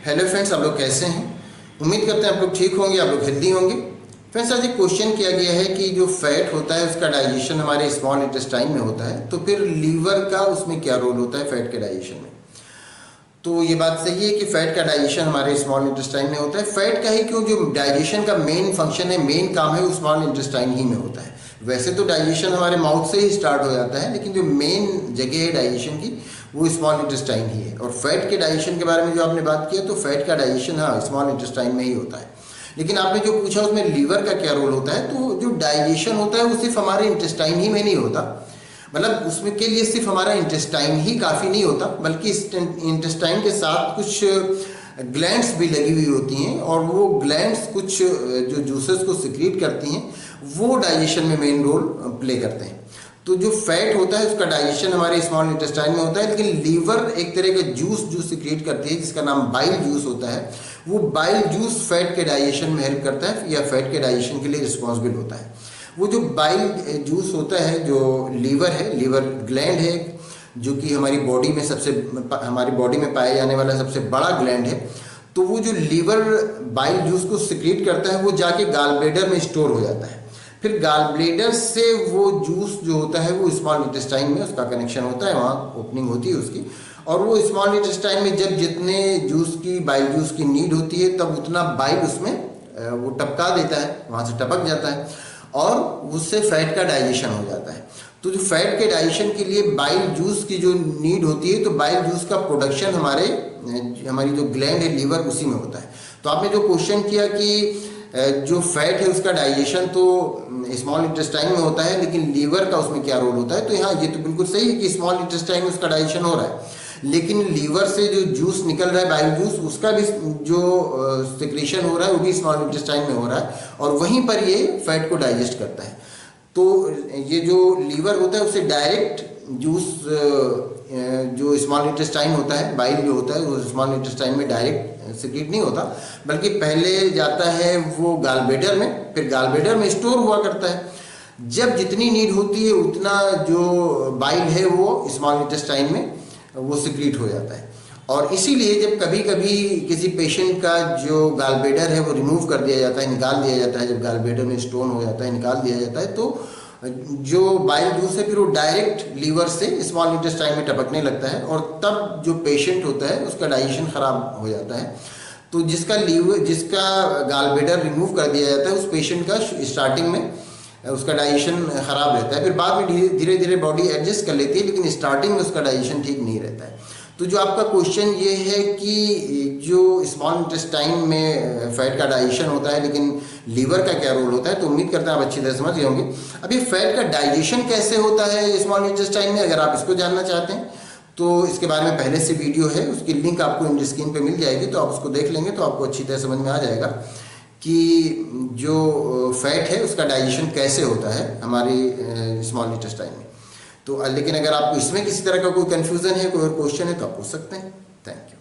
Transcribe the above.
Hello friends, आप लोग कैसे हैं? उम्मीद करते हैं आप लोग ठीक होंगे, आप लोग हेल्दी होंगे। फ्रेंड्स, आज एक क्वेश्चन किया गया है कि जो फैट होता है उसका डाइजेशन हमारे स्मॉल इंटेस्टाइन में होता है, तो फिर लीवर का उसमें क्या रोल होता है फैट के डाइजेशन में। तो ये बात सही है कि फैट का डाइजेशन हमारे स्मॉल इंटेस्टाइन में होता है। फैट का ही क्यों, जो डाइजेशन का मेन फंक्शन है, मेन काम है, वो स्मॉल इंटेस्टाइन ही में होता है। वैसे तो डाइजेशन हमारे माउथ से ही स्टार्ट हो जाता है, लेकिन जो मेन जगह है डाइजेशन की वो स्मॉल इंटेस्टाइन ही है। और फैट के डाइजेशन के बारे में जो आपने बात किया, तो फैट का डाइजेशन हाँ स्मॉल इंटेस्टाइन में ही होता है। लेकिन आपने जो पूछा उसमें लीवर का क्या रोल होता है, तो जो डाइजेशन होता है वो सिर्फ हमारे इंटेस्टाइन ही में नहीं होता। मतलब उसमें के लिए सिर्फ हमारा इंटेस्टाइन ही काफ़ी नहीं होता, बल्कि इंटेस्टाइन के साथ कुछ ग्लैंड्स भी लगी हुई होती हैं, और वो ग्लैंड्स कुछ जो जूसेस को सिक्रीट करती हैं, वो डाइजेशन में मेन रोल प्ले करते हैं। तो जो फैट होता है उसका डाइजेशन हमारे स्मॉल इंटेस्टाइन में होता है, लेकिन लीवर एक तरह का जूस जो सिक्रीट करती है जिसका नाम बाइल जूस होता है, वो बाइल जूस फैट के डाइजेशन में हेल्प करता है या फैट के डाइजेशन के लिए रिस्पॉन्सिबल होता है। वो जो बाइल जूस होता है, जो लीवर है, लीवर ग्लैंड है, जो कि हमारी बॉडी में पाया जाने वाला सबसे बड़ा ग्लैंड है। तो वो जो लीवर बाइल जूस को सिक्रीट करता है, वो जाके गाल ब्लैडर में स्टोर हो जाता है। फिर गाल ब्लैडर से वो जूस जो होता है वो स्मॉल इंटेस्टाइन में उसका कनेक्शन होता है, वहाँ ओपनिंग होती है उसकी, और वो स्मॉल इंटेस्टाइन में जब जितने जूस की बाइल जूस की नीड होती है, तब उतना बाइल उसमें वो टपका देता है, वहाँ से टपक जाता है, और उससे फैट का डाइजेशन हो जाता है। तो जो फैट के डाइजेशन के लिए बाइल जूस की जो नीड होती है, तो बाइल जूस का प्रोडक्शन हमारी जो ग्लैंड है लीवर, उसी में होता है। तो आपने जो क्वेश्चन किया कि जो फैट है उसका डाइजेशन तो स्मॉल इंटेस्टाइन में होता है, लेकिन लीवर का उसमें क्या रोल होता है, तो यहाँ ये तो बिल्कुल सही है कि स्मॉल इंटेस्टाइन में उसका डाइजेशन हो रहा है, लेकिन लीवर से जो जूस निकल रहा है बाइल जूस, उसका भी जो सिक्रीशन हो रहा है वो भी स्मॉल इंटेस्टाइन में हो रहा है, और वहीं पर ये फैट को डाइजेस्ट करता है। तो ये जो लीवर होता है उससे डायरेक्ट जूस जो स्मॉल इंटेस्टाइन होता है, बाइल जो होता है, वो स्मॉल इंटेस्टाइन में डायरेक्ट सिक्रीट नहीं होता, बल्कि पहले जाता है वो गाल ब्लैडर में, फिर गाल ब्लैडर में स्टोर हुआ करता है। जब जितनी नीड होती है उतना जो बाइल है वो स्मॉल इंटेस्टाइन में वो सिक्रीट हो जाता है। और इसीलिए जब कभी कभी किसी पेशेंट का जो गाल ब्लैडर है वो रिमूव कर दिया जाता है, निकाल दिया जाता है, जब गाल ब्लैडर में स्टोन हो जाता है, निकाल दिया जाता है, तो जो बाइल जूस है फिर वो डायरेक्ट लीवर से स्मॉल इंटेस्टाइन में टपकने लगता है, और तब जो पेशेंट होता है उसका डाइजेशन खराब हो जाता है। तो जिसका गाल ब्लैडर रिमूव कर दिया जाता है, उस पेशेंट का स्टार्टिंग में उसका डाइजेशन खराब रहता है, फिर बाद में धीरे धीरे बॉडी एडजस्ट कर लेती है, लेकिन स्टार्टिंग में उसका डाइजेशन ठीक नहीं रहता है। तो जो आपका क्वेश्चन ये है कि जो स्मॉल इंटेस्टाइन में फैट का डाइजेशन होता है, लेकिन लीवर का क्या रोल होता है, तो उम्मीद करते हैं आप अच्छी तरह समझ गए होंगे। अभी फैट का डाइजेशन कैसे होता है स्मॉल इंटेस्टाइन में, अगर आप इसको जानना चाहते हैं तो इसके बारे में पहले से वीडियो है, उसकी लिंक आपको इन स्क्रीन पे मिल जाएगी, तो आप उसको देख लेंगे तो आपको अच्छी तरह समझ में आ जाएगा कि जो फैट है उसका डाइजेशन कैसे होता है हमारी स्मॉल इंटेस्टाइन में। तो लेकिन अगर आपको इसमें किसी तरह का कोई कन्फ्यूज़न है, कोई और क्वेश्चन है, तो आप पूछ सकते हैं। Thank you.